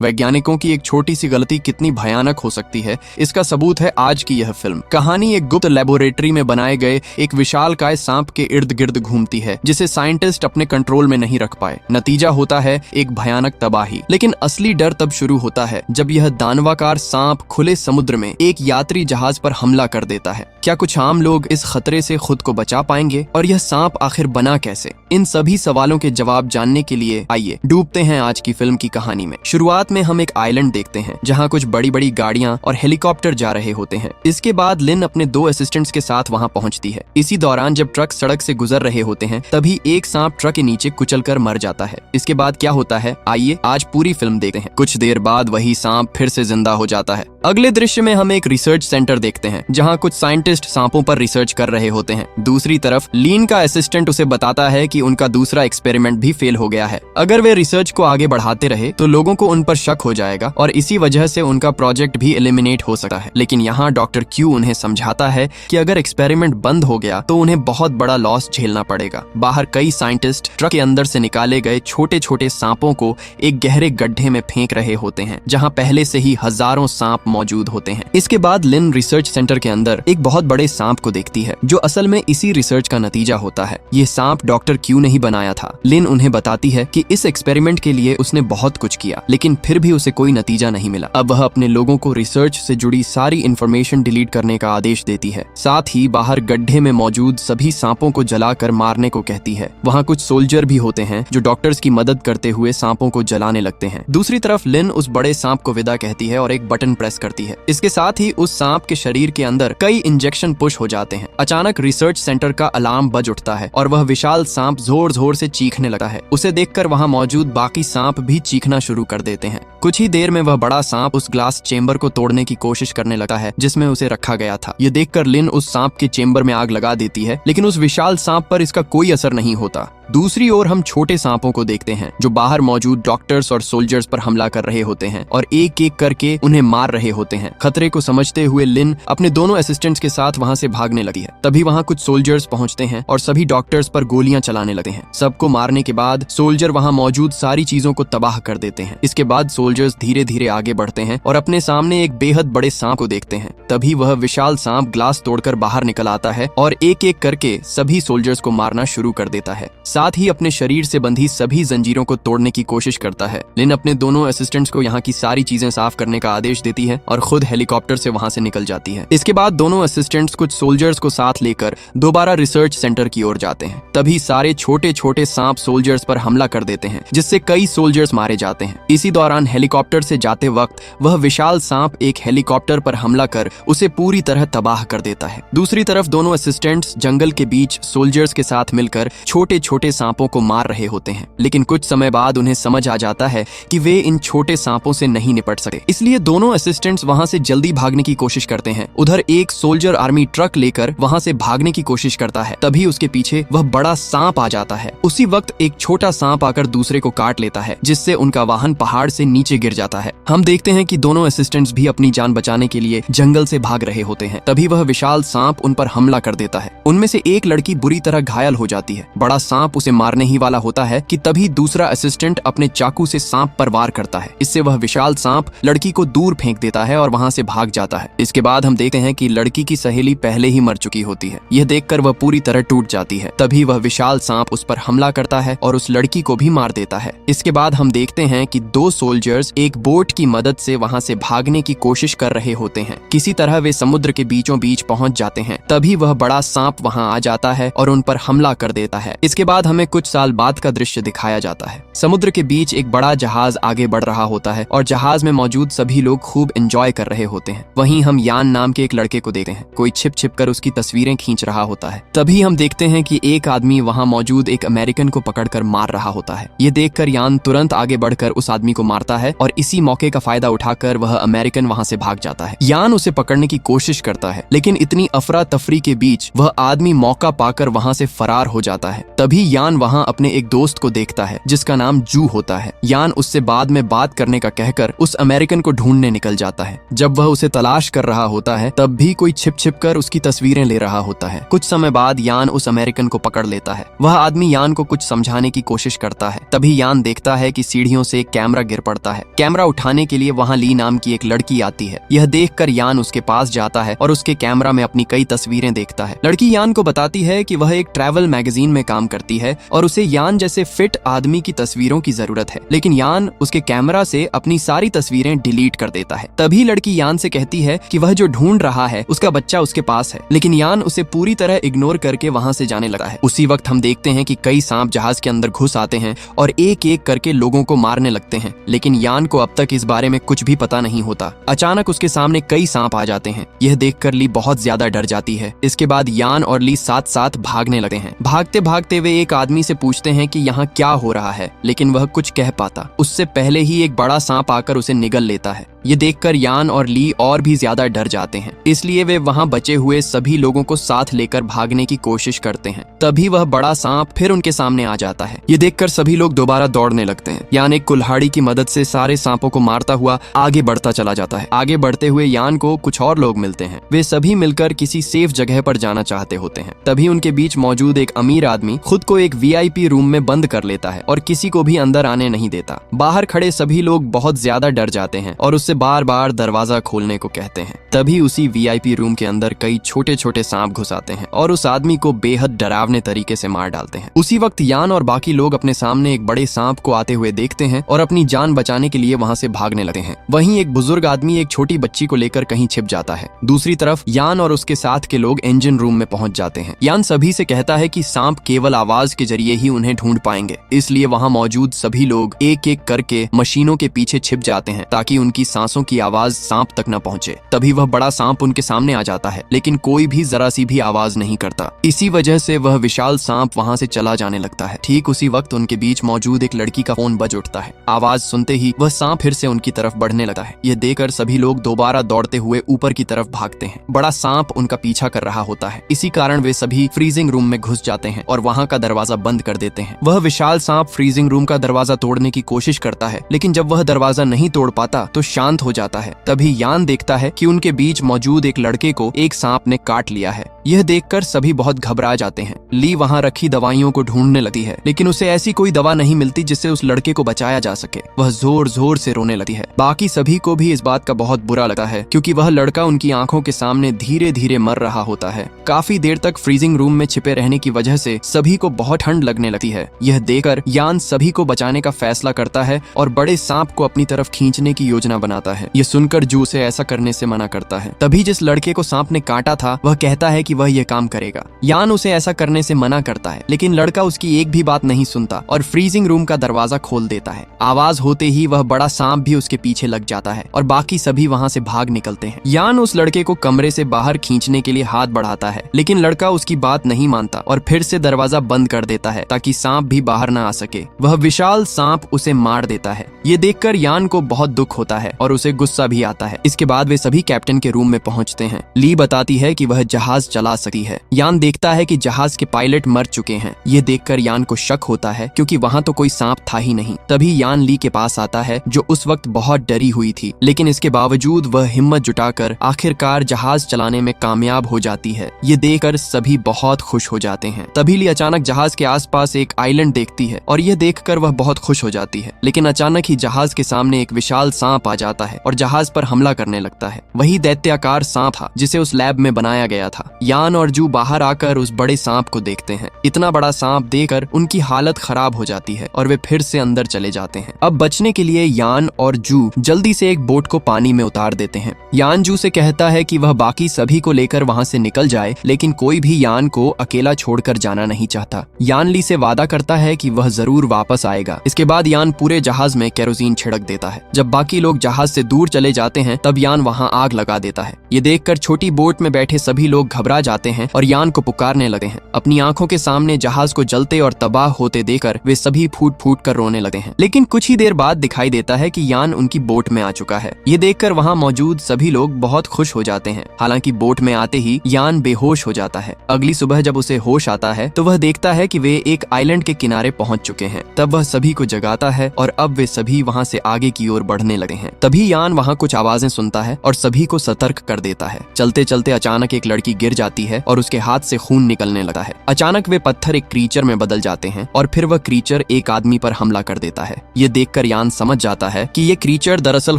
वैज्ञानिकों की एक छोटी सी गलती कितनी भयानक हो सकती है, इसका सबूत है आज की यह फिल्म। कहानी एक गुप्त लेबोरेटरी में बनाए गए एक विशालकाय सांप के इर्द गिर्द घूमती है, जिसे साइंटिस्ट अपने कंट्रोल में नहीं रख पाए। नतीजा होता है एक भयानक तबाही। लेकिन असली डर तब शुरू होता है जब यह दानवाकार सांप खुले समुद्र में एक यात्री जहाज पर हमला कर देता है। क्या कुछ आम लोग इस खतरे से खुद को बचा पाएंगे, और यह सांप आखिर बना कैसे? इन सभी सवालों के जवाब जानने के लिए आइए डूबते हैं आज की फिल्म की कहानी में। शुरुआत में हम एक आइलैंड देखते हैं जहां कुछ बड़ी बड़ी गाड़ियां और हेलीकॉप्टर जा रहे होते हैं। इसके बाद लिन अपने 2 असिस्टेंट्स के साथ वहां पहुंचती है। इसी दौरान जब ट्रक सड़क से गुजर रहे होते हैं, तभी एक सांप ट्रक के नीचे कुचलकर मर जाता है। इसके बाद क्या होता है, आइए आज पूरी फिल्म देखते हैं। कुछ देर बाद वही सांप फिर से जिंदा हो जाता है। अगले दृश्य में हम एक रिसर्च सेंटर देखते हैं जहां कुछ साइंटिस्ट सांपों पर रिसर्च कर रहे होते हैं। दूसरी तरफ लीन का असिस्टेंट उसे बताता है कि उनका दूसरा एक्सपेरिमेंट भी फेल हो गया है। अगर वे रिसर्च को आगे बढ़ाते रहे तो लोगों को उन पर शक हो जाएगा और इसी वजह से उनका प्रोजेक्ट भी एलिमिनेट हो सकता है। लेकिन यहाँ डॉक्टर क्यू उन्हें समझाता है कि अगर एक्सपेरिमेंट बंद हो गया तो उन्हें बहुत बड़ा लॉस झेलना पड़ेगा। बाहर कई साइंटिस्ट ट्रक के अंदर से निकाले गए छोटे छोटे सांपों को एक गहरे गड्ढे में फेंक रहे होते हैं, जहाँ पहले से ही हजारों सांप मौजूद होते हैं। इसके बाद लिन रिसर्च सेंटर के अंदर एक बहुत बड़े सांप को देखती है, जो असल में इसी रिसर्च का नतीजा होता है। ये सांप डॉक्टर क्यू ने ही बनाया था। लिन उन्हें बताती है कि इस एक्सपेरिमेंट के लिए उसने बहुत कुछ किया, लेकिन फिर भी उसे कोई नतीजा नहीं मिला। अब वह अपने लोगों को रिसर्च से जुड़ी सारी इंफॉर्मेशन डिलीट करने का आदेश देती है। साथ ही बाहर गड्ढे में मौजूद सभी सांपों को जलाकर मारने को कहती है। वहाँ कुछ सोल्जर भी होते हैं जो डॉक्टर्स की मदद करते हुए सांपों को जलाने लगते हैं। दूसरी तरफ लिन उस बड़े सांप को विदा कहती है और एक बटन प्रेस करती है। इसके साथ ही उस सांप के शरीर के अंदर कई इंजेक्शन पुश हो जाते हैं। अचानक रिसर्च सेंटर का अलार्म बज उठता है और वह विशाल सांप जोर जोर से चीखने लगता है। उसे देखकर वहाँ मौजूद बाकी सांप भी चीखना शुरू कर देते हैं। कुछ ही देर में वह बड़ा सांप उस ग्लास चेंबर को तोड़ने की कोशिश करने लगता है जिसमें उसे रखा गया था। ये देखकर लिन उस सांप के चेंबर में आग लगा देती है, लेकिन उस विशाल सांप पर इसका कोई असर नहीं होता। दूसरी ओर हम छोटे सांपों को देखते हैं जो बाहर मौजूद डॉक्टर्स और सोल्जर्स पर हमला कर रहे होते हैं और एक एक करके उन्हें मार रहे होते हैं। खतरे को समझते हुए लिन अपने दोनों असिस्टेंट्स के साथ वहां से भागने लगी है। तभी वहां कुछ सोल्जर्स पहुंचते हैं और सभी डॉक्टर्स पर गोलियां चलाने लगते हैं। सबको मारने के बाद सोल्जर वहां मौजूद सारी चीजों को तबाह कर देते हैं। इसके बाद सोल्जर्स धीरे धीरे आगे बढ़ते हैं और अपने सामने एक बेहद बड़े सांप को देखते हैं। तभी वह विशाल सांप ग्लास तोड़कर बाहर निकल आता है और एक एक करके सभी सोल्जर्स को मारना शुरू कर देता है। साथ ही अपने शरीर से बंधी सभी जंजीरों को तोड़ने की कोशिश करता है। लिन अपने दोनों असिस्टेंट्स को यहाँ की सारी चीजें साफ करने का आदेश देती है और खुद हेलीकॉप्टर से वहां से निकल जाती है। इसके बाद दोनों असिस्टेंट्स कुछ सोल्जर्स को साथ लेकर दोबारा रिसर्च सेंटर की ओर जाते हैं। तभी सारे छोटे छोटे सांप सोल्जर्स पर हमला कर देते हैं, जिससे कई सोल्जर्स मारे जाते हैं। इसी दौरान हेलीकॉप्टर से जाते वक्त वह विशाल सांप एक हेलीकॉप्टर पर हमला कर उसे पूरी तरह तबाह कर देता है। दूसरी तरफ दोनों असिस्टेंट्स जंगल के बीच सोल्जर्स के साथ मिलकर छोटे छोटे सांपों को मार रहे होते हैं, लेकिन कुछ समय बाद उन्हें समझ आ जाता है कि वे इन छोटे सांपों से नहीं निपट सके। इसलिए दोनों असिस्टेंट्स वहां से जल्दी भागने की कोशिश करते हैं। उधर एक सोल्जर आर्मी ट्रक लेकर वहां से भागने की कोशिश करता है। तभी उसके पीछे वह बड़ा सांप आ जाता है। उसी वक्त एक छोटा सांप आकर दूसरे को काट लेता है, जिससे उनका वाहन पहाड़ से नीचे गिर जाता है। हम देखते हैं कि दोनों असिस्टेंट्स भी अपनी जान बचाने के लिए जंगल से भाग रहे होते हैं। तभी वह विशाल सांप उन पर हमला कर देता है। उनमें से एक लड़की बुरी तरह घायल हो जाती है। बड़ा सांप उसे मारने ही वाला होता है कि तभी दूसरा असिस्टेंट अपने चाकू से सांप पर वार करता है। इससे वह विशाल सांप लड़की को दूर फेंक देता है और वहां से भाग जाता है। इसके बाद हम देखते हैं कि लड़की की सहेली पहले ही मर चुकी होती है। यह देखकर वह पूरी तरह टूट जाती है। तभी वह विशाल सांप उस पर हमला करता है और उस लड़की को भी मार देता है। इसके बाद हम देखते हैं कि 2 सोल्जर्स एक बोट की मदद से वहां से भागने की कोशिश कर रहे होते हैं। किसी तरह वे समुद्र के बीचों बीच पहुंच जाते हैं। तभी वह बड़ा सांप वहां आ जाता है और उन पर हमला कर देता है। इसके बाद हमें कुछ साल बाद का दृश्य दिखाया जाता है। समुद्र के बीच एक बड़ा जहाज आगे बढ़ रहा होता है और जहाज में मौजूद सभी लोग खूब एंजॉय कर रहे होते हैं। वहीं हम यान नाम के एक लड़के को देखते हैं। कोई छिप छिप कर उसकी तस्वीरें खींच रहा होता है। तभी हम देखते हैं कि एक आदमी वहां मौजूद एक अमेरिकन को पकड़कर मार रहा होता है। ये देखकर यान तुरंत आगे बढ़कर उस आदमी को मारता है और इसी मौके का फायदा उठाकर वह अमेरिकन वहां से भाग जाता है। यान उसे पकड़ने की कोशिश करता है, लेकिन इतनी अफरा तफरी के बीच वह आदमी मौका पाकर वहां से फरार हो जाता है। तभी यान वहाँ अपने एक दोस्त को देखता है जिसका नाम जू होता है। यान उससे बाद में बात करने का कहकर उस अमेरिकन को ढूंढने निकल जाता है। जब वह उसे तलाश कर रहा होता है तब भी कोई छिप छिप कर उसकी तस्वीरें ले रहा होता है। कुछ समय बाद यान उस अमेरिकन को पकड़ लेता है। वह आदमी यान को कुछ समझाने की कोशिश करता है। तभी यान देखता है कि सीढ़ियों से एक कैमरा गिर पड़ता है। कैमरा उठाने के लिए वहाँ ली नाम की एक लड़की आती है। यह देखकर यान उसके पास जाता है और उसके कैमरा में अपनी कई तस्वीरें देखता है। लड़की यान को बताती है कि वह एक ट्रैवल मैगजीन में काम करती है और उसे यान जैसे फिट आदमी की तस्वीरों की जरूरत है, लेकिन यान उसके कैमरा से अपनी सारी तस्वीरें डिलीट कर देता है। तभी लड़की यान से कहती है कि वह जो ढूंढ रहा है उसका बच्चा उसके पास है, लेकिन यान उसे पूरी तरह इग्नोर करके वहाँ से जाने लगा है। उसी वक्त हम देखते हैं कि कई सांप जहाज के अंदर घुस आते हैं और एक एक करके लोगों को मारने लगते हैं, लेकिन यान को अब तक इस बारे में कुछ भी पता नहीं होता। अचानक उसके सामने कई सांप आ जाते हैं। यह देखकर ली बहुत ज्यादा डर जाती है। इसके बाद यान और ली साथ साथ भागने लगते हैं। भागते भागते वे एक आदमी से पूछते हैं कि यहाँ क्या हो रहा है, लेकिन वह कुछ कह पाता उससे पहले ही एक बड़ा सांप आकर उसे निगल लेता है। ये देखकर यान और ली और भी ज्यादा डर जाते हैं, इसलिए वे वहाँ बचे हुए सभी लोगों को साथ लेकर भागने की कोशिश करते हैं। तभी वह बड़ा सांप फिर उनके सामने आ जाता है। ये देखकर सभी लोग दोबारा दौड़ने लगते हैं। यान एक कुल्हाड़ी की मदद से सारे सांपों को मारता हुआ आगे बढ़ता चला जाता है। आगे बढ़ते हुए यान को कुछ और लोग मिलते हैं। वे सभी मिलकर किसी सेफ जगह पर जाना चाहते होते हैं। तभी उनके बीच मौजूद एक अमीर आदमी खुद को एक VIP रूम में बंद कर लेता है और किसी को भी अंदर आने नहीं देता। बाहर खड़े सभी लोग बहुत ज्यादा डर जाते हैं और उससे बार बार दरवाजा खोलने को कहते हैं। तभी उसी VIP रूम के अंदर कई छोटे छोटे सांप घुस आते हैं और उस आदमी को बेहद डरावने तरीके से मार डालते हैं। उसी वक्त यान और बाकी लोग अपने सामने एक बड़े सांप को आते हुए देखते हैं और अपनी जान बचाने के लिए वहाँ से भागने लगते हैं। वहीं एक बुजुर्ग आदमी एक छोटी बच्ची को लेकर कहीं छिप जाता है। दूसरी तरफ यान और उसके साथ के लोग इंजन रूम में पहुंच जाते हैं। यान सभी से कहता है कि सांप केवल आवाज के जरिए ही उन्हें ढूंढ पाएंगे, इसलिए वहाँ मौजूद सभी लोग एक एक करके मशीनों के पीछे छिप जाते हैं ताकि उनकी सांसों की आवाज सांप तक न पहुंचे। तभी वह बड़ा सांप उनके सामने आ जाता है, लेकिन कोई भी जरा सी भी आवाज नहीं करता। इसी वजह से वह विशाल सांप वहाँ से चला जाने लगता है। ठीक उसी वक्त उनके बीच मौजूद एक लड़की का फोन बज उठता है। आवाज सुनते ही वह सांप फिर से उनकी तरफ बढ़ने लगता है। यह देखकर सभी लोग दोबारा दौड़ते हुए ऊपर की तरफ भागते हैं। बड़ा सांप उनका पीछा कर रहा होता है। इसी कारण वे सभी फ्रीजिंग रूम में घुस जाते हैं और वहाँ का दरवाजा बंद कर देते हैं। वह विशाल सांप फ्रीजिंग रूम का दरवाजा तोड़ने की कोशिश करता है, लेकिन जब वह दरवाजा नहीं तोड़ पाता तो शांत हो जाता है। तभी यान देखता है कि उनके बीच मौजूद एक लड़के को एक सांप ने काट लिया है। यह देखकर सभी बहुत घबरा जाते हैं। ली वहाँ रखी दवाइयों को ढूंढने लगती है, लेकिन उसे ऐसी कोई दवा नहीं मिलती जिससे उस लड़के को बचाया जा सके। वह जोर जोर से रोने लगती है। बाकी सभी को भी इस बात का बहुत बुरा लगता है, क्योंकि वह लड़का उनकी आंखों के सामने धीरे धीरे मर रहा होता है। काफी देर तक फ्रीजिंग रूम में छिपे रहने की वजह से सभी को बहुत ठंड लगने लगती है। यह देखकर यान सभी को बचाने का फैसला करता है और बड़े सांप को अपनी तरफ खींचने की योजना बनाता है। यह सुनकर जू से ऐसा करने से मना करता है। तभी जिस लड़के को सांप ने काटा था वह कहता है कि वह यह काम करेगा। यान उसे ऐसा करने से मना करता है, लेकिन लड़का उसकी एक भी बात नहीं सुनता और फ्रीजिंग रूम का दरवाजा खोल देता है। आवाज होते ही वह बड़ा सांप भी उसके पीछे लग जाता है और बाकी सभी वहाँ से भाग निकलते हैं। यान उस लड़के को कमरे से बाहर खींचने के लिए हाथ बढ़ाता है, लेकिन लड़का उसकी बात नहीं मानता और फिर से दरवाजा बंद कर देता है ताकि सांप भी बाहर न आ सके। वह विशाल सांप उसे मार देता है। ये देखकर यान को बहुत दुख होता है और उसे गुस्सा भी आता है। इसके बाद वे सभी कैप्टन के रूम में पहुंचते हैं। ली बताती है कि वह जहाज चला सकती है। यान देखता है कि जहाज के पायलट मर चुके हैं। ये देखकर यान को शक होता है, क्योंकि वहाँ तो कोई सांप था ही नहीं। तभी यान ली के पास आता है, जो उस वक्त बहुत डरी हुई थी, लेकिन इसके बावजूद वह हिम्मत जुटाकर आखिरकार जहाज चलाने में कामयाब हो जाती है। ये देखकर सभी बहुत खुश हो जाते हैं। तभी ली अचानक जहाज के आसपास एक आइलैंड देखती है और यह देखकर वह बहुत खुश हो जाती है, लेकिन अचानक ही जहाज के सामने एक विशाल सांप आ जाता है और जहाज पर हमला करने लगता है। वही दैत्याकार सांप था जिसे उस लैब में बनाया गया था। यान और जू बाहर आकर उस बड़े सांप को देखते हैं। इतना बड़ा सांप देखकर उनकी हालत खराब हो जाती है और वे फिर से अंदर चले जाते हैं। अब बचने के लिए यान और जू जल्दी से एक बोट को पानी में उतार देते हैं। यान जू से कहता है कि वह बाकी सभी को लेकर वहाँ से निकल जाए, लेकिन कोई भी यान को अकेला छोड़कर जाना नहीं चाहता। यान ली से वादा करता है कि वह जरूर वापस आएगा। इसके बाद यान पूरे जहाज में केरोसिन छिड़क देता है। जब बाकी लोग जहाज से दूर चले जाते हैं तब यान वहाँ आग लगा देता है। ये देखकर छोटी बोट में बैठे सभी लोग घबरा घबरा जाते हैं और यान को पुकारने लगे हैं। अपनी आंखों के सामने जहाज को जलते और तबाह होते देखकर वे सभी फूट फूट कर रोने लगे हैं। लेकिन कुछ ही देर बाद दिखाई देता है कि यान उनकी बोट में आ चुका है। ये देखकर वहाँ मौजूद सभी लोग बहुत खुश हो जाते हैं। हालांकि बोट में आते ही यान बेहोश हो जाता है। अगली सुबह जब उसे होश आता है तो वह देखता है कि वे एक आइलैंड के किनारे पहुंच चुके हैं। तब वह सभी को जगाता है और अब वे सभी वहां से आगे की ओर बढ़ने लगे हैं। तभी यान वहां कुछ आवाजें सुनता है और सभी को सतर्क कर देता है। चलते चलते अचानक एक लड़की गिर जाती है और उसके हाथ से खून निकलने लगता है। अचानक वे पत्थर एक क्रीचर में बदल जाते हैं और फिर वह क्रीचर एक आदमी पर हमला कर देता है। ये देखकर यान समझ जाता है कि ये क्रीचर दरअसल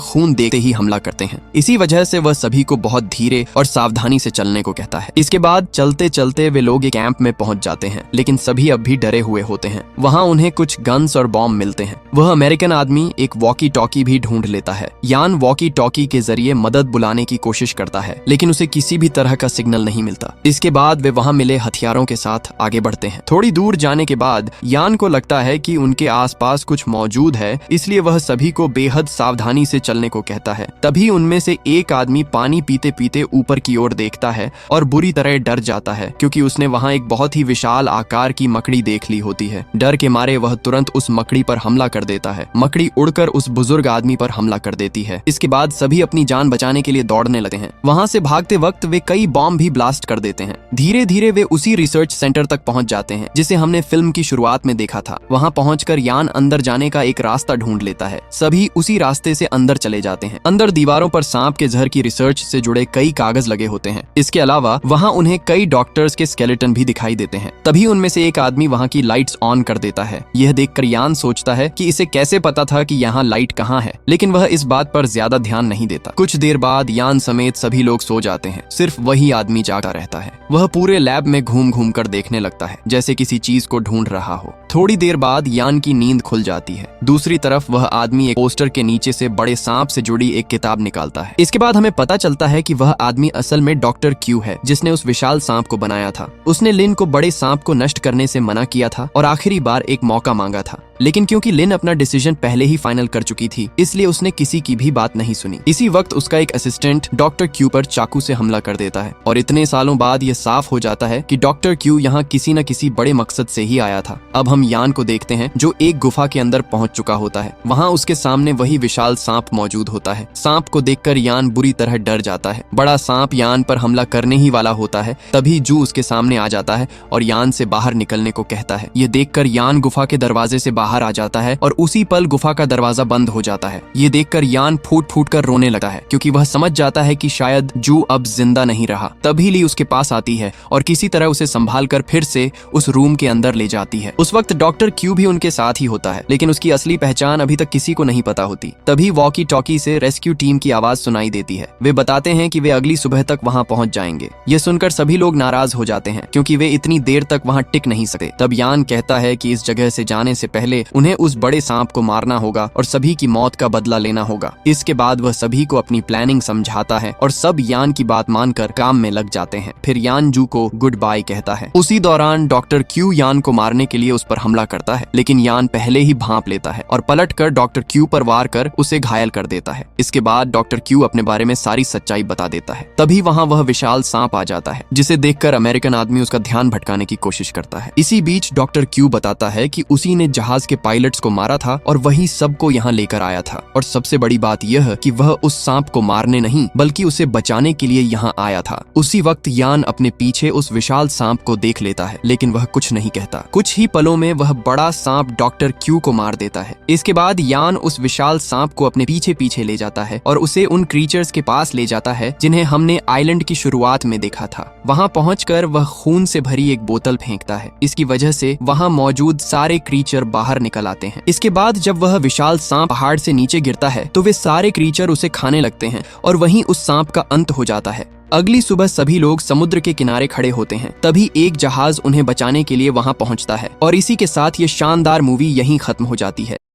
खून देखते ही हमला करते हैं। इसी वजह से वह सभी को बहुत धीरे और सावधानी से चलने को कहता है। इसके बाद चलते चलते वे लोग एक कैंप में पहुंच जाते हैं, लेकिन सभी अब भी डरे हुए होते हैं। वहां उन्हें कुछ गन्स और बॉम्ब मिलते हैं। वह अमेरिकन आदमी एक वॉकी टॉकी भी ढूंढ लेता है। यान वॉकी टॉकी के जरिए मदद बुलाने की कोशिश करता है, लेकिन उसे किसी भी तरह का सिग्नल नहीं मिलता। इसके बाद वे वहां मिले हथियारों के साथ आगे बढ़ते हैं। थोड़ी दूर जाने के बाद यान को लगता है कि उनके आसपास कुछ मौजूद है, इसलिए वह सभी को बेहद सावधानी से चलने को कहता है। तभी उनमें से एक आदमी पानी पीते पीते ऊपर की ओर देखता है और बुरी तरह डर जाता है, क्योंकि उसने वहां एक बहुत ही विशाल आकार की मकड़ी देख ली होती है। डर के मारे वह तुरंत उस मकड़ी पर हमला कर देता है। मकड़ी उड़कर उस बुजुर्ग आदमी पर हमला कर देती है। इसके बाद सभी अपनी जान बचाने के लिए दौड़ने लगते हैं। वहां से भागते वक्त वे कई बॉम्ब भी ब्लास्ट कर देते हैं। धीरे धीरे वे उसी रिसर्च सेंटर तक पहुंच जाते हैं जिसे हमने फिल्म की शुरुआत में देखा था। वहां पहुंचकर यान अंदर जाने का एक रास्ता ढूंढ लेता है। सभी उसी रास्ते से अंदर चले जाते हैं। अंदर दीवारों पर सांप के जहर की रिसर्च से जुड़े कई कागज लगे होते हैं। इसके अलावा वहां उन्हें कई डॉक्टर्स के स्केलेटन भी दिखाई देते हैं। तभी उनमें से एक आदमी वहां की लाइट्स ऑन कर देता है। यह देखकर यान सोचता है कि इसे कैसे पता था कि यहाँ लाइट कहाँ है, लेकिन वह इस बात पर ज्यादा ध्यान नहीं देता। कुछ देर बाद यान समेत सभी लोग सो जाते हैं। सिर्फ वही आदमी जागा रहता है। वह पूरे लैब में घूम घूम कर देखने लगता है, जैसे किसी चीज को ढूंढ रहा हो। थोड़ी देर बाद यान की नींद खुल जाती है। दूसरी तरफ वह आदमी एक पोस्टर के नीचे से बड़े सांप से जुड़ी एक किताब निकालता है। इसके बाद हमें पता चलता है कि वह आदमी असल में डॉक्टर क्यू है, जिसने उस विशाल सांप को बनाया था। उसने लिन को बड़े सांप को नष्ट करने से मना किया था और आखिरी बार एक मौका मांगा था, लेकिन क्योंकि लिन अपना डिसीजन पहले ही फाइनल कर चुकी थी, इसलिए उसने किसी की भी बात नहीं सुनी। इसी वक्त उसका एक असिस्टेंट डॉक्टर क्यू पर चाकू से हमला कर देता है और इतने सालों बाद यह साफ हो जाता है कि डॉक्टर क्यू यहाँ किसी न किसी बड़े मकसद से ही आया था। अब हम यान को देखते हैं जो एक गुफा के अंदर पहुंच चुका होता है। वहाँ उसके सामने वही विशाल सांप मौजूद होता है। सांप को देखकर यान बुरी तरह डर जाता है। बड़ा सांप यान पर हमला करने ही वाला होता है। तभी जू उसके सामने आ जाता है और यान से बाहर निकलने को कहता है। ये देखकर यान गुफा के दरवाजे से बाहर आ जाता है और उसी पल गुफा का दरवाजा बंद हो जाता है। ये देखकर यान फूट फूट कर रोने लगता है, क्योंकि वह समझ जाता है कि शायद जू अब जिंदा नहीं रहा। तभी ली उसके पास आती है और किसी तरह उसे संभाल कर फिर से उस रूम के अंदर ले जाती है। उस वक्त डॉक्टर क्यू भी उनके साथ ही होता है, लेकिन उसकी असली पहचान अभी तक किसी को नहीं पता होती। तभी वॉकी टॉकी से रेस्क्यू टीम की आवाज सुनाई देती है। वे बताते हैं कि वे अगली सुबह तक वहां पहुंच जाएंगे। ये सुनकर सभी लोग नाराज हो जाते हैं, क्योंकि वे इतनी देर तक वहां टिक नहीं सकते। तब यान कहता है कि इस जगह से जाने से पहले उन्हें उस बड़े सांप को मारना होगा और सभी की मौत का बदला लेना होगा। इसके बाद वह सभी को अपनी प्लानिंग समझाता है और सब यान की बात मानकर काम में लग जाते हैं। फिर यान जू को गुड बाय कहता है। उसी दौरान डॉक्टर क्यू यान को मारने के लिए उस पर हमला करता है, लेकिन यान पहले ही भांप लेता है और पलटकर डॉक्टर क्यू पर वार कर उसे घायल कर देता है। इसके बाद डॉक्टर क्यू अपने बारे में सारी सच्चाई बता देता है। तभी वहाँ वह विशाल सांप आ जाता है, जिसे देखकर अमेरिकन आदमी उसका ध्यान भटकाने की कोशिश करता है। इसी बीच डॉक्टर क्यू बताता है कि उसी ने जहाज के पायलट्स को मारा था और वही सबको यहाँ लेकर आया था। और सबसे बड़ी बात यह कि वह उस सांप को मारने नहीं बल्कि उसे बचाने के लिए यहाँ आया था। उसी वक्त यान अपने पीछे उस विशाल सांप को देख लेता है, लेकिन वह कुछ नहीं कहता। कुछ ही पलों में वह बड़ा सांप डॉक्टर क्यू को मार देता है। इसके बाद यान उस विशाल सांप को अपने पीछे पीछे ले जाता है और उसे उन क्रीचर्स के पास ले जाता है जिन्हें हमने आइलैंड की शुरुआत में देखा था। वहाँ पहुंचकर वह खून से भरी एक बोतल फेंकता है। इसकी वजह से वहाँ मौजूद सारे क्रीचर बाहर निकल आते हैं। इसके बाद जब वह विशाल सांप पहाड़ से नीचे गिरता है तो वे सारे क्रीचर उसे खाने लगते हैं और वहीं उस सांप का अंत हो जाता है। अगली सुबह सभी लोग समुद्र के किनारे खड़े होते हैं। तभी एक जहाज उन्हें बचाने के लिए वहां पहुंचता है और इसी के साथ ये शानदार मूवी यहीं खत्म हो जाती है।